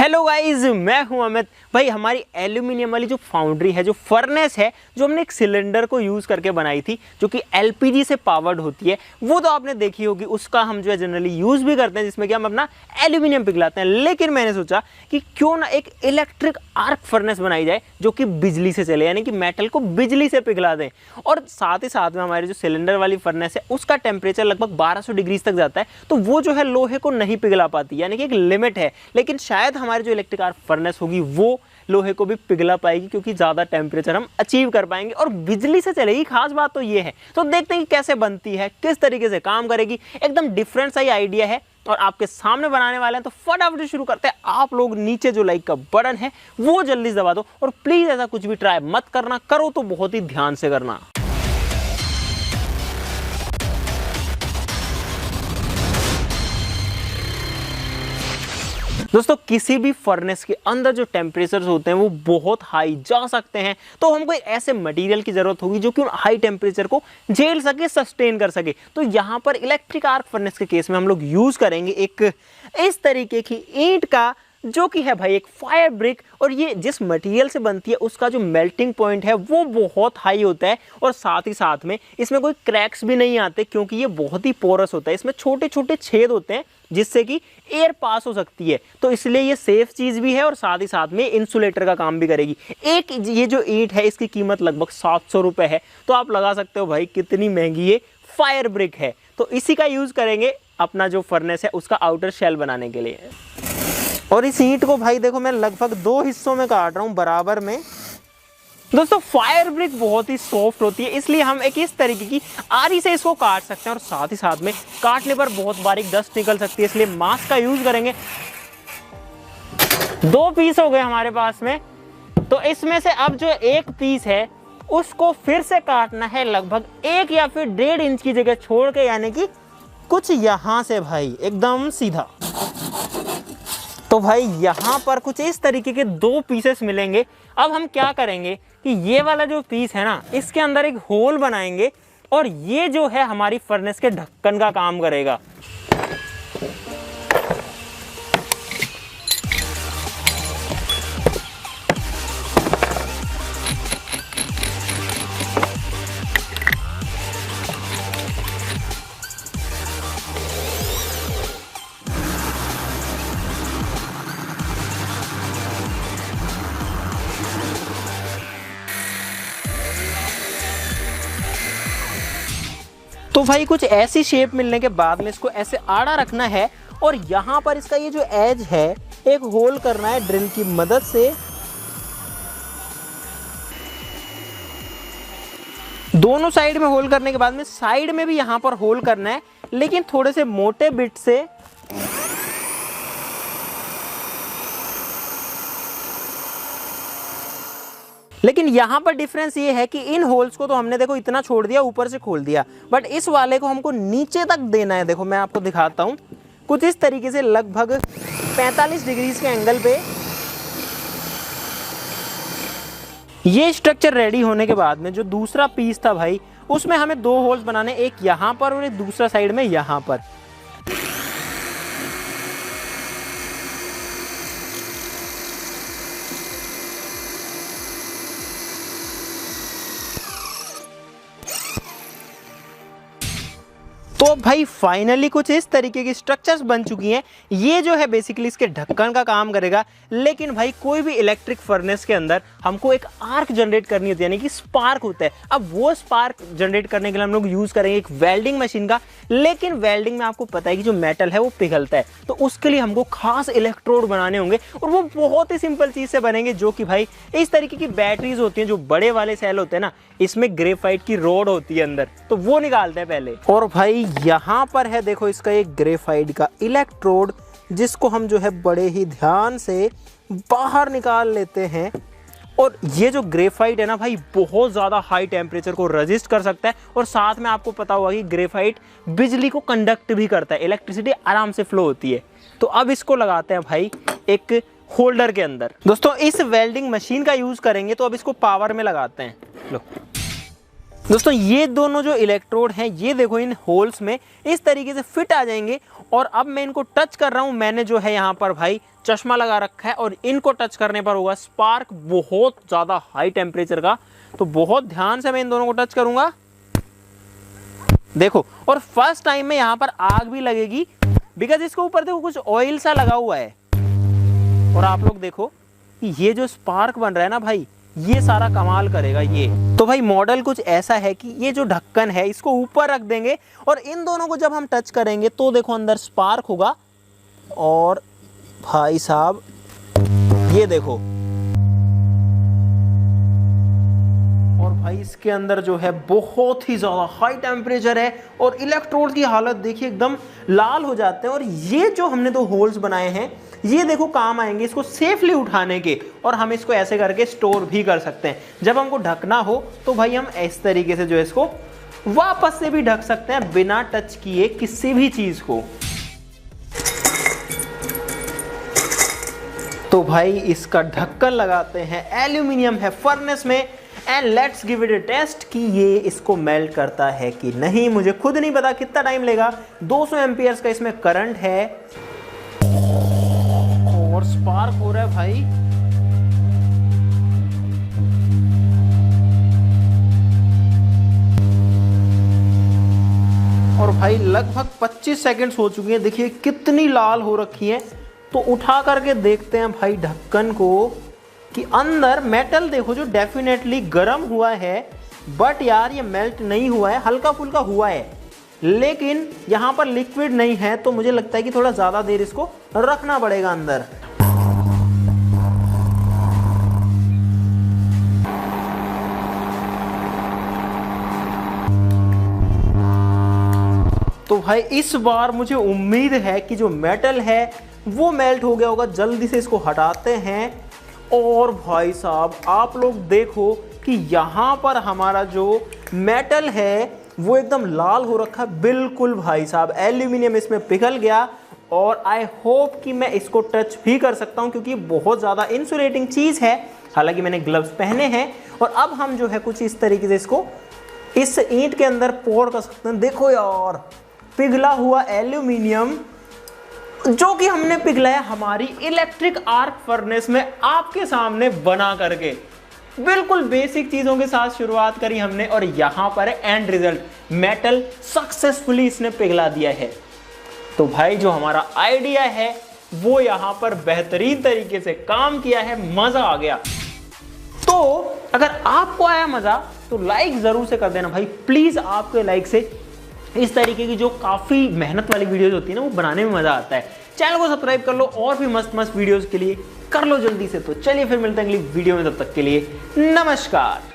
Hello guys, मैं हूं अमित। भाई हमारी एल्यूमिनियम वाली जो फाउंड्री है, जो फर्नेस है, जो हमने एक सिलेंडर को यूज़ करके बनाई थी जो कि एलपीजी से पावर्ड होती है, वो तो आपने देखी होगी। उसका हम जो है जनरली यूज़ भी करते हैं, जिसमें कि हम अपना एल्यूमिनियम पिघलाते हैं। लेकिन मैंने सोचा कि क्यों ना एक इलेक्ट्रिक आर्क फर्नेस बनाई जाए जो कि बिजली से चले, यानी कि मेटल को बिजली से पिघला दें। और साथ ही साथ में हमारी जो सिलेंडर वाली फर्नेस है उसका टेम्परेचर लगभग 1200 डिग्री तक जाता है, तो वो जो है लोहे को नहीं पिघला पाती, यानी कि एक लिमिट है। लेकिन शायद हमारी जो इलेक्ट्रिक आर्क फर्नेस होगी वो लोहे को भी पिघला पाएगी, क्योंकि ज़्यादा टेम्परेचर हम अचीव कर पाएंगे और बिजली से चलेगी। खास बात तो ये है। तो देखते हैं कि कैसे बनती है, किस तरीके से काम करेगी। एकदम डिफरेंट सा ही आइडिया है और आपके सामने बनाने वाले हैं। तो फटाफट शुरू करते हैं। आप लोग नीचे जो लाइक का बटन है वो जल्दी से दबा दो और प्लीज़ ऐसा कुछ भी ट्राई मत करना, करो तो बहुत ही ध्यान से करना। दोस्तों, किसी भी फर्नेस के अंदर जो टेम्परेचर्स होते हैं वो बहुत हाई जा सकते हैं, तो हमको एक ऐसे मटेरियल की जरूरत होगी जो कि उन हाई टेम्परेचर को झेल सके, सस्टेन कर सके। तो यहाँ पर इलेक्ट्रिक आर्क फर्नेस के केस में हम लोग यूज करेंगे एक इस तरीके की ईंट का, जो कि है भाई एक फायर ब्रिक। और ये जिस मटेरियल से बनती है उसका जो मेल्टिंग पॉइंट है वो बहुत हाई होता है, और साथ ही साथ में इसमें कोई क्रैक्स भी नहीं आते, क्योंकि ये बहुत ही पोरस होता है। इसमें छोटे छोटे छेद होते हैं जिससे कि एयर पास हो सकती है, तो इसलिए ये सेफ चीज़ भी है और साथ ही साथ में इंसुलेटर का काम भी करेगी। एक ये जो ईंट है इसकी कीमत लगभग 700 रुपये है, तो आप लगा सकते हो भाई कितनी महंगी ये फायर ब्रिक है। तो इसी का यूज़ करेंगे अपना जो फर्नेस है उसका आउटर शेल बनाने के लिए। और इस ईंट को भाई देखो मैं लगभग 2 हिस्सों में काट रहा हूँ बराबर में। दोस्तों, फायर ब्रिक बहुत ही सॉफ्ट होती है, इसलिए हम एक इस तरीके की आरी से इसको काट सकते हैं, और साथ ही साथ में काटने पर बहुत बारीक डस्ट निकल सकती है, इसलिए मास्क का यूज करेंगे। 2 पीस हो गए हमारे पास में, तो इसमें से अब जो एक पीस है उसको फिर से काटना है लगभग 1 या फिर 1.5 इंच की जगह छोड़ के, यानी कि कुछ यहां से भाई एकदम सीधा। तो भाई यहाँ पर कुछ इस तरीके के 2 पीसेस मिलेंगे। अब हम क्या करेंगे कि ये वाला जो पीस है ना, इसके अंदर एक होल बनाएंगे, और ये जो है हमारी फर्नेस के ढक्कन का काम करेगा। तो भाई कुछ ऐसी शेप मिलने के बाद में इसको ऐसे आड़ा रखना है, और यहाँ पर इसका ये जो एज है एक होल करना है ड्रिल की मदद से। दोनों साइड में होल करने के बाद में साइड में भी यहाँ पर होल करना है, लेकिन थोड़े से मोटे बिट से। लेकिन यहाँ पर डिफरेंस ये है कि इन होल्स को तो हमने देखो इतना छोड़ दिया, ऊपर से खोल दिया, बट इस वाले को हमको नीचे तक देना है। देखो मैं आपको दिखाता हूँ, कुछ इस तरीके से लगभग 45 डिग्री के एंगल पे। ये स्ट्रक्चर रेडी होने के बाद में जो दूसरा पीस था भाई, उसमें हमें 2 होल्स बनाने, एक यहाँ पर और एक दूसरा साइड में यहाँ पर। तो भाई फाइनली कुछ इस तरीके की स्ट्रक्चर्स बन चुकी हैं। ये जो है बेसिकली इसके ढक्कन का काम करेगा। लेकिन भाई कोई भी इलेक्ट्रिक फर्नेस के अंदर हमको एक आर्क जनरेट करनी होती है, यानी कि स्पार्क होता है। अब वो स्पार्क जनरेट करने के लिए हम लोग यूज करेंगे एक वेल्डिंग मशीन का। लेकिन वेल्डिंग में आपको पता है कि जो मेटल है वो पिघलता है, तो उसके लिए हमको खास इलेक्ट्रोड बनाने होंगे, और वो बहुत ही सिंपल चीज से बनेंगे, जो कि भाई इस तरीके की बैटरीज होती हैं। जो बड़े वाले सेल होते हैं ना, इसमें ग्रेफाइट की रोड होती है अंदर, तो वो निकालते हैं पहले। और भाई यहाँ पर है देखो इसका एक ग्रेफाइट का इलेक्ट्रोड, जिसको हम जो है बड़े ही ध्यान से बाहर निकाल लेते हैं। और ये जो ग्रेफाइट है ना भाई, बहुत ज़्यादा हाई टेम्परेचर को रेजिस्ट कर सकता है, और साथ में आपको पता होगा कि ग्रेफाइट बिजली को कंडक्ट भी करता है, इलेक्ट्रिसिटी आराम से फ्लो होती है। तो अब इसको लगाते हैं भाई एक होल्डर के अंदर। दोस्तों, इस वेल्डिंग मशीन का यूज़ करेंगे, तो अब इसको पावर में लगाते हैं। लो, दोस्तों ये दोनों जो इलेक्ट्रोड हैं ये देखो इन होल्स में इस तरीके से फिट आ जाएंगे। और अब मैं इनको टच कर रहा हूँ, मैंने जो है यहाँ पर भाई चश्मा लगा रखा है और इनको टच करने पर होगा स्पार्क बहुत ज़्यादा हाई टेम्परेचर का। तो बहुत ध्यान से मैं इन दोनों को टच करूँगा, देखो। और फर्स्ट टाइम में यहाँ पर आग भी लगेगी बिकॉज इसके ऊपर देखो कुछ ऑयल सा लगा हुआ है। और आप लोग देखो कि ये जो स्पार्क बन रहा है ना भाई, ये सारा कमाल करेगा ये। तो भाई मॉडल कुछ ऐसा है कि ये जो ढक्कन है इसको ऊपर रख देंगे और इन दोनों को जब हम टच करेंगे तो देखो अंदर स्पार्क होगा। और भाई साहब ये देखो, और भाई इसके अंदर जो है बहुत ही ज़्यादा हाई टेम्परेचर है और इलेक्ट्रोड की हालत देखिए एकदम लाल हो जाते हैं। और ये जो हमने दो होल्स बनाए हैं ये देखो काम आएंगे इसको सेफली उठाने के, और हम इसको ऐसे करके स्टोर भी कर सकते हैं। जब हमको ढकना हो तो भाई हम इस तरीके से जो है इसको वापस से भी ढक सकते हैं बिना टच किए किसी भी चीज़ को। तो भाई इसका ढक्कन लगाते हैं, एल्यूमिनियम है फर्नेस में, and let's give it a test कि ये इसको मेल्ट करता है कि नहीं। मुझे खुद नहीं पता कितना टाइम लेगा। 200 एम्पियर्स का इसमें करंट है और स्पार्क हो रहा है भाई। और भाई लगभग 25 सेकंड्स हो चुके हैं, देखिए कितनी लाल हो रखी है। तो उठा करके देखते हैं भाई ढक्कन को कि अंदर मेटल देखो जो डेफिनेटली गर्म हुआ है, बट यार ये मेल्ट नहीं हुआ है, हल्का फुल्का हुआ है, लेकिन यहाँ पर लिक्विड नहीं है। तो मुझे लगता है कि थोड़ा ज़्यादा देर इसको रखना पड़ेगा अंदर। तो भाई इस बार मुझे उम्मीद है कि जो मेटल है वो मेल्ट हो गया होगा। जल्दी से इसको हटाते हैं। और भाई साहब आप लोग देखो कि यहाँ पर हमारा जो मेटल है वो एकदम लाल हो रखा है बिल्कुल भाई साहब। एल्यूमिनियम इसमें पिघल गया और आई होप कि मैं इसको टच भी कर सकता हूँ क्योंकि बहुत ज़्यादा इंसुलेटिंग चीज़ है। हालांकि मैंने ग्लव्स पहने हैं। और अब हम जो है कुछ इस तरीके से इसको इस ईंट के अंदर पोर कर सकते हैं। देखो यार पिघला हुआ एल्यूमिनियम जो कि हमने पिघलाया हमारी इलेक्ट्रिक आर्क फर्नेस में आपके सामने बना करके। बिल्कुल बेसिक चीजों के साथ शुरुआत करी हमने और यहां पर है एंड रिजल्ट, मेटल सक्सेसफुली इसने पिघला दिया है। तो भाई जो हमारा आइडिया है वो यहां पर बेहतरीन तरीके से काम किया है, मजा आ गया। तो अगर आपको आया मजा तो लाइक जरूर से कर देना भाई, प्लीज। आपके लाइक से इस तरीके की जो काफ़ी मेहनत वाली वीडियोस होती है ना वो बनाने में मज़ा आता है। चैनल को सब्सक्राइब कर लो और भी मस्त मस्त वीडियोस के लिए कर लो जल्दी से। तो चलिए फिर मिलते हैं अगली वीडियो में, तब तक के लिए नमस्कार।